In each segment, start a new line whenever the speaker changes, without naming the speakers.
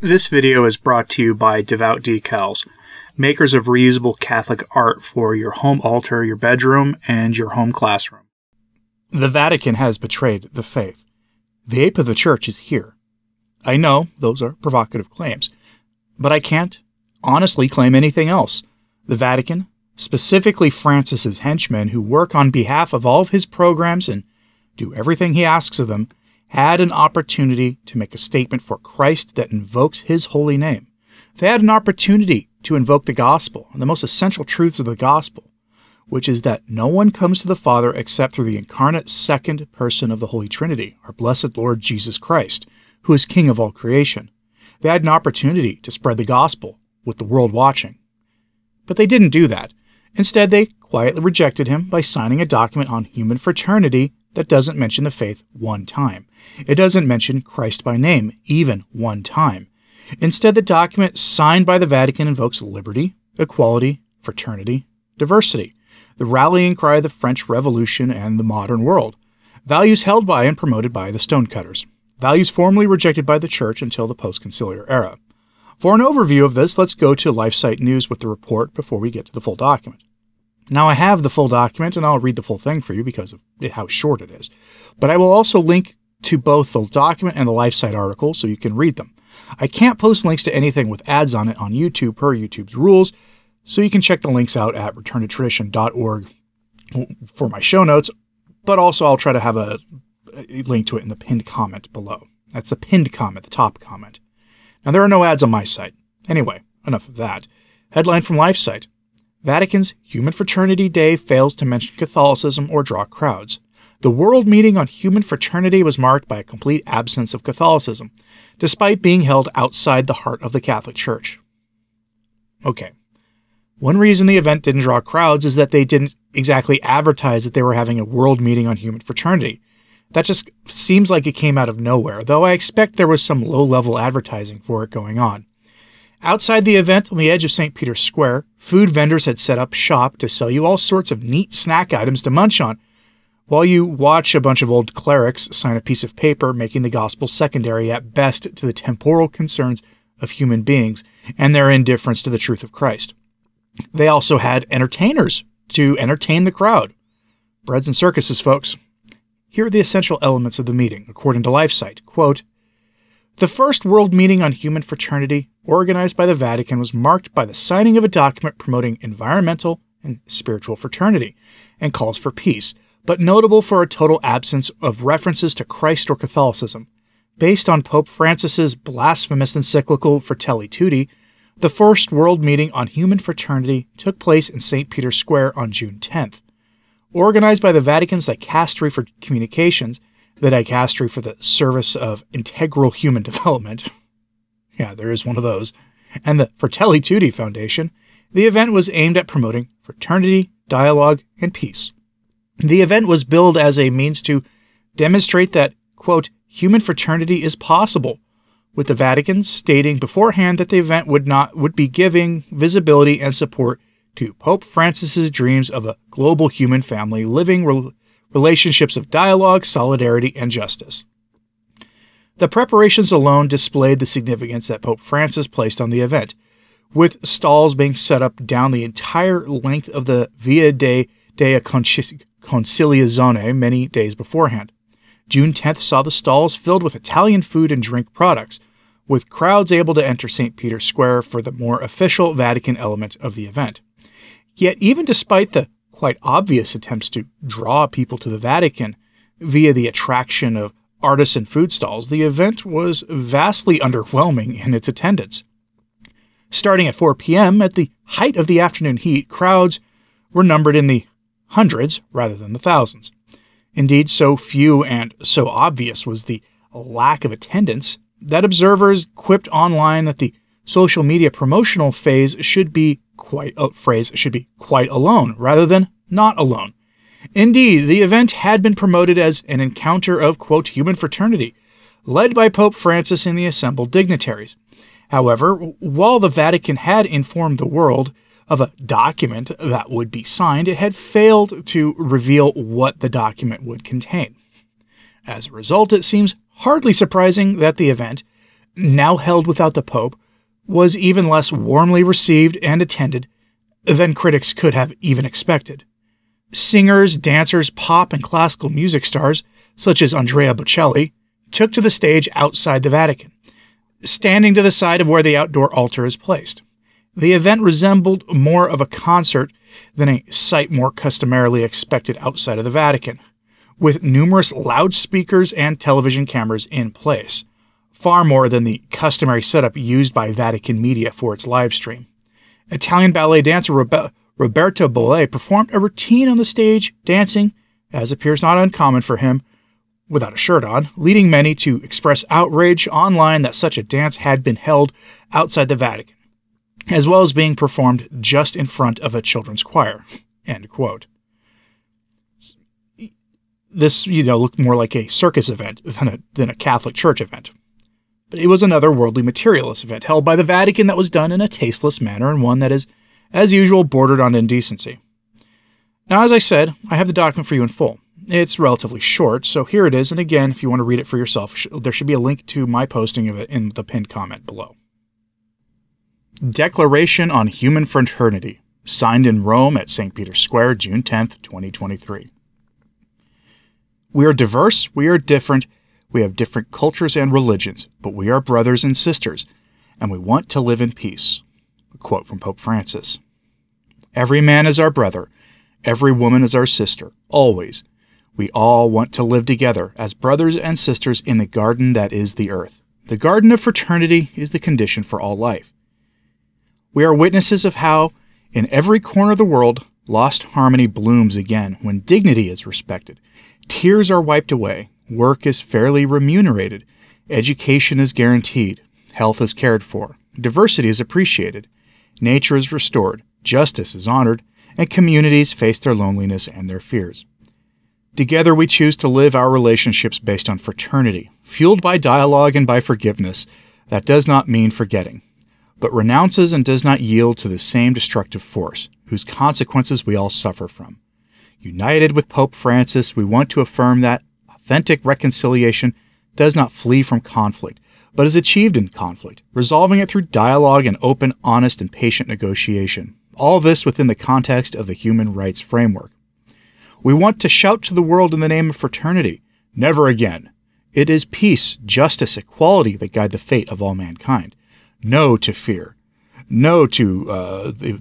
This video is brought to you by Devout Decals, makers of reusable Catholic art for your home altar, your bedroom, and your home classroom. The Vatican has betrayed the faith. The ape of the Church is here. I know those are provocative claims, but I can't honestly claim anything else. The Vatican, specifically Francis's henchmen who work on behalf of all of his programs and do everything he asks of them, had an opportunity to make a statement for Christ that invokes his holy name. They had an opportunity to invoke the gospel, and the most essential truths of the gospel, which is that no one comes to the Father except through the incarnate second person of the Holy Trinity, our blessed Lord Jesus Christ, who is King of all creation. They had an opportunity to spread the gospel with the world watching. But they didn't do that. Instead, they quietly rejected him by signing a document on human fraternity that doesn't mention the faith one time. It doesn't mention Christ by name, even one time. Instead, the document signed by the Vatican invokes liberty, equality, fraternity, diversity, the rallying cry of the French Revolution and the modern world, values held by and promoted by the stonecutters, values formerly rejected by the Church until the post-conciliar era. For an overview of this, let's go to LifeSite News with the report before we get to the full document. Now, I have the full document, and I'll read the full thing for you because of how short it is. But I will also link to both the document and the LifeSite article so you can read them. I can't post links to anything with ads on it on YouTube per YouTube's rules, so you can check the links out at returntotradition.org for my show notes, but also I'll try to have a link to it in the pinned comment below. That's the pinned comment, the top comment. Now, there are no ads on my site. Anyway, enough of that. Headline from LifeSite. Vatican's Human Fraternity Day fails to mention Catholicism or draw crowds. The World Meeting on Human Fraternity was marked by a complete absence of Catholicism, despite being held outside the heart of the Catholic Church. Okay. One reason the event didn't draw crowds is that they didn't exactly advertise that they were having a World Meeting on Human Fraternity. That just seems like it came out of nowhere, though I expect there was some low-level advertising for it going on. Outside the event, on the edge of St. Peter's Square, food vendors had set up shop to sell you all sorts of neat snack items to munch on, while you watch a bunch of old clerics sign a piece of paper making the gospel secondary at best to the temporal concerns of human beings and their indifference to the truth of Christ. They also had entertainers to entertain the crowd. Breads and circuses, folks. Here are the essential elements of the meeting, according to LifeSite. Quote, the first World Meeting on Human Fraternity, organized by the Vatican, was marked by the signing of a document promoting environmental and spiritual fraternity and calls for peace, but notable for a total absence of references to Christ or Catholicism. Based on Pope Francis's blasphemous encyclical Fratelli Tutti, the first World Meeting on Human Fraternity took place in St. Peter's Square on June 10th. Organized by the Vatican's Dicastery for Communications, the Dicastery for the Service of Integral Human Development, yeah, there is one of those, and the Fratelli Tutti Foundation, the event was aimed at promoting fraternity, dialogue, and peace. The event was billed as a means to demonstrate that, quote, human fraternity is possible, with the Vatican stating beforehand that the event would be giving visibility and support to Pope Francis's dreams of a global human family living relationships of dialogue, solidarity, and justice. The preparations alone displayed the significance that Pope Francis placed on the event, with stalls being set up down the entire length of the Via della Conciliazione many days beforehand. June 10th saw the stalls filled with Italian food and drink products, with crowds able to enter St. Peter's Square for the more official Vatican element of the event. Yet even despite the quite obvious attempts to draw people to the Vatican via the attraction of artisan food stalls, the event was vastly underwhelming in its attendance. Starting at 4 p.m., at the height of the afternoon heat, crowds were numbered in the hundreds rather than the thousands. Indeed, so few and so obvious was the lack of attendance that observers quipped online that the social media promotional phase should be quite alone rather than not alone. Indeed, the event had been promoted as an encounter of, quote, human fraternity, led by Pope Francis and the assembled dignitaries. However, while the Vatican had informed the world of a document that would be signed, it had failed to reveal what the document would contain. As a result, it seems hardly surprising that the event, now held without the Pope, was even less warmly received and attended than critics could have even expected. Singers, dancers, pop and classical music stars, such as Andrea Bocelli, took to the stage outside the Vatican, standing to the side of where the outdoor altar is placed. The event resembled more of a concert than a sight more customarily expected outside of the Vatican, with numerous loudspeakers and television cameras in place, far more than the customary setup used by Vatican media for its live stream. Italian ballet dancer Roberto Bolle performed a routine on the stage, dancing, as appears not uncommon for him, without a shirt on, leading many to express outrage online that such a dance had been held outside the Vatican, as well as being performed just in front of a children's choir. End quote. This, looked more like a circus event than a Catholic Church event. But it was another worldly materialist event held by the Vatican that was done in a tasteless manner, and one that is, as usual, bordered on indecency. Now, as I said, I have the document for you in full. It's relatively short, so here it is, and again, if you want to read it for yourself, there should be a link to my posting of it in the pinned comment below. Declaration on Human Fraternity, signed in Rome at St. Peter's Square, June 10th, 2023. We are diverse, we are different, we have different cultures and religions, but we are brothers and sisters, and we want to live in peace. A quote from Pope Francis. Every man is our brother, every woman is our sister, always. We all want to live together as brothers and sisters in the garden that is the earth. The garden of fraternity is the condition for all life. We are witnesses of how, in every corner of the world, lost harmony blooms again when dignity is respected, tears are wiped away, work is fairly remunerated, education is guaranteed, health is cared for, diversity is appreciated, nature is restored, justice is honored, and communities face their loneliness and their fears. Together we choose to live our relationships based on fraternity, fueled by dialogue and by forgiveness. That does not mean forgetting, but renounces and does not yield to the same destructive force, whose consequences we all suffer from. United with Pope Francis, we want to affirm that authentic reconciliation does not flee from conflict, but is achieved in conflict, resolving it through dialogue and open, honest, and patient negotiation. All this within the context of the human rights framework. We want to shout to the world in the name of fraternity, never again. It is peace, justice, equality that guide the fate of all mankind. No to fear. No to the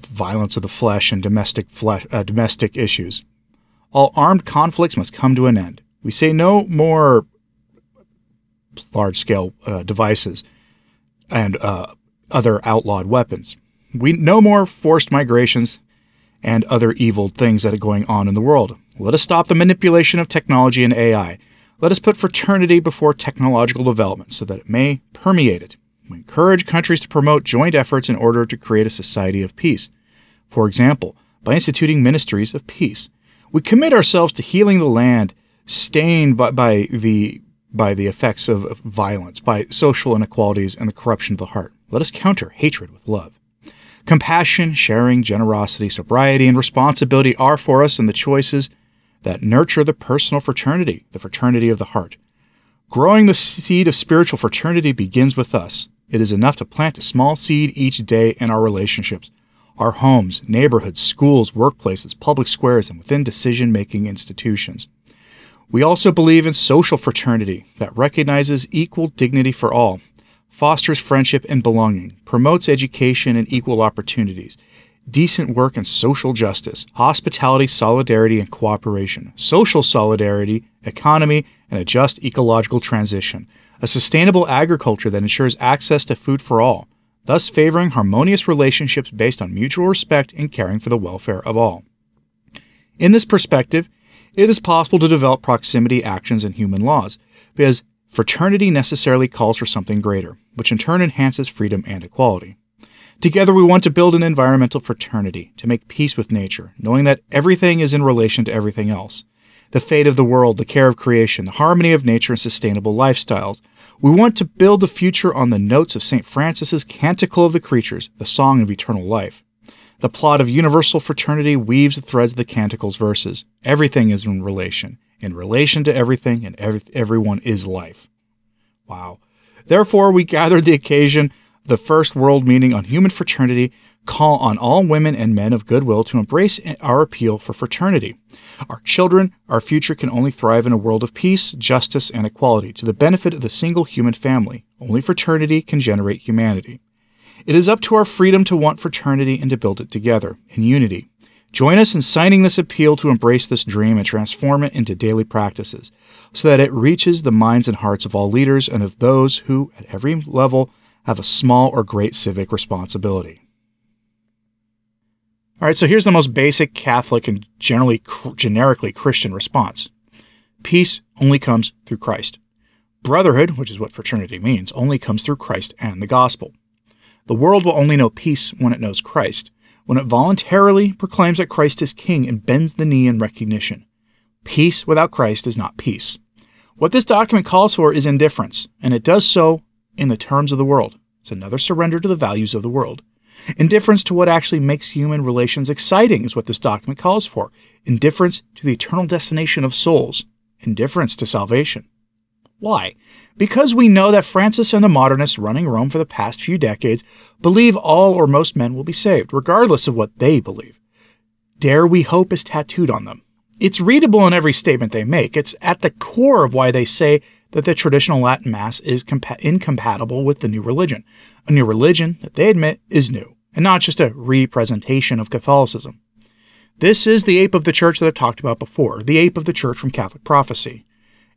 violence of the flesh and domestic issues. All armed conflicts must come to an end. We say no more large-scale devices and other outlawed weapons. No more forced migrations and other evil things that are going on in the world. Let us stop the manipulation of technology and AI. Let us put fraternity before technological development so that it may permeate it. We encourage countries to promote joint efforts in order to create a society of peace. For example, by instituting ministries of peace. We commit ourselves to healing the land stained by the effects of violence, by social inequalities and the corruption of the heart. Let us counter hatred with love. Compassion, sharing, generosity, sobriety, and responsibility are for us in the choices that nurture the personal fraternity, the fraternity of the heart. Growing the seed of spiritual fraternity begins with us. It is enough to plant a small seed each day in our relationships, our homes, neighborhoods, schools, workplaces, public squares, and within decision-making institutions. We also believe in social fraternity that recognizes equal dignity for all, fosters friendship and belonging, promotes education and equal opportunities, decent work and social justice, hospitality, solidarity, and cooperation, social solidarity, economy, and a just ecological transition, a sustainable agriculture that ensures access to food for all, thus favoring harmonious relationships based on mutual respect and caring for the welfare of all. In this perspective, it is possible to develop proximity actions and human laws, because fraternity necessarily calls for something greater, which in turn enhances freedom and equality. Together we want to build an environmental fraternity, to make peace with nature, knowing that everything is in relation to everything else. The fate of the world, the care of creation, the harmony of nature, and sustainable lifestyles. We want to build the future on the notes of St. Francis's Canticle of the Creatures, the Song of Eternal Life. The plot of universal fraternity weaves the threads of the Canticle's verses. Everything is in relation to everything, and everyone is life. Wow. Therefore, we gathered the occasion, the first world meeting on human fraternity, call on all women and men of goodwill to embrace our appeal for fraternity. Our children, our future can only thrive in a world of peace, justice, and equality to the benefit of the single human family. Only fraternity can generate humanity. It is up to our freedom to want fraternity and to build it together, in unity. Join us in signing this appeal to embrace this dream and transform it into daily practices, so that it reaches the minds and hearts of all leaders and of those who, at every level, have a small or great civic responsibility. All right, so here's the most basic Catholic and generically Christian response. Peace only comes through Christ. Brotherhood, which is what fraternity means, only comes through Christ and the gospel. The world will only know peace when it knows Christ, when it voluntarily proclaims that Christ is king and bends the knee in recognition. Peace without Christ is not peace. What this document calls for is indifference, and it does so in the terms of the world. It's another surrender to the values of the world. Indifference to what actually makes human relations exciting is what this document calls for. Indifference to the eternal destination of souls. Indifference to salvation. Why? Because we know that Francis and the modernists running Rome for the past few decades believe all or most men will be saved, regardless of what they believe. Dare we hope is tattooed on them. It's readable in every statement they make. It's at the core of why they say that the traditional Latin Mass is incompatible with the new religion. A new religion that they admit is new, and not just a representation of Catholicism. This is the ape of the church that I've talked about before, the ape of the church from Catholic prophecy,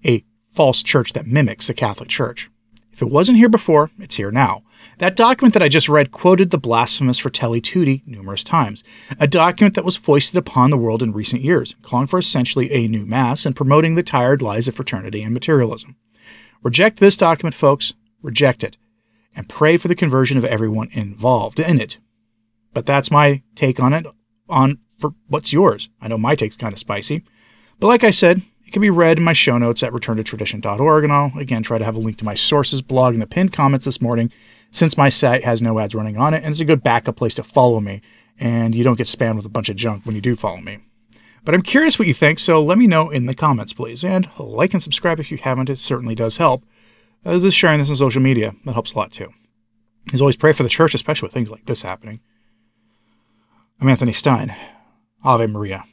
a false church that mimics the Catholic Church. If it wasn't here before, it's here now. That document that I just read quoted the blasphemous Fratelli Tutti numerous times, a document that was foisted upon the world in recent years, calling for essentially a new Mass and promoting the tired lies of fraternity and materialism. Reject this document, folks. Reject it. And pray for the conversion of everyone involved in it. But that's my take on it. For what's yours? I know my take's kind of spicy. But like I said, it can be read in my show notes at returntotradition.org, and I'll again try to have a link to my sources blog in the pinned comments this morning, since my site has no ads running on it, and it's a good backup place to follow me, and you don't get spammed with a bunch of junk when you do follow me. But I'm curious what you think, so let me know in the comments, please. And like and subscribe if you haven't, it certainly does help. As is sharing this on social media, that helps a lot too. As always, pray for the church, especially with things like this happening. I'm Anthony Stine. Ave Maria.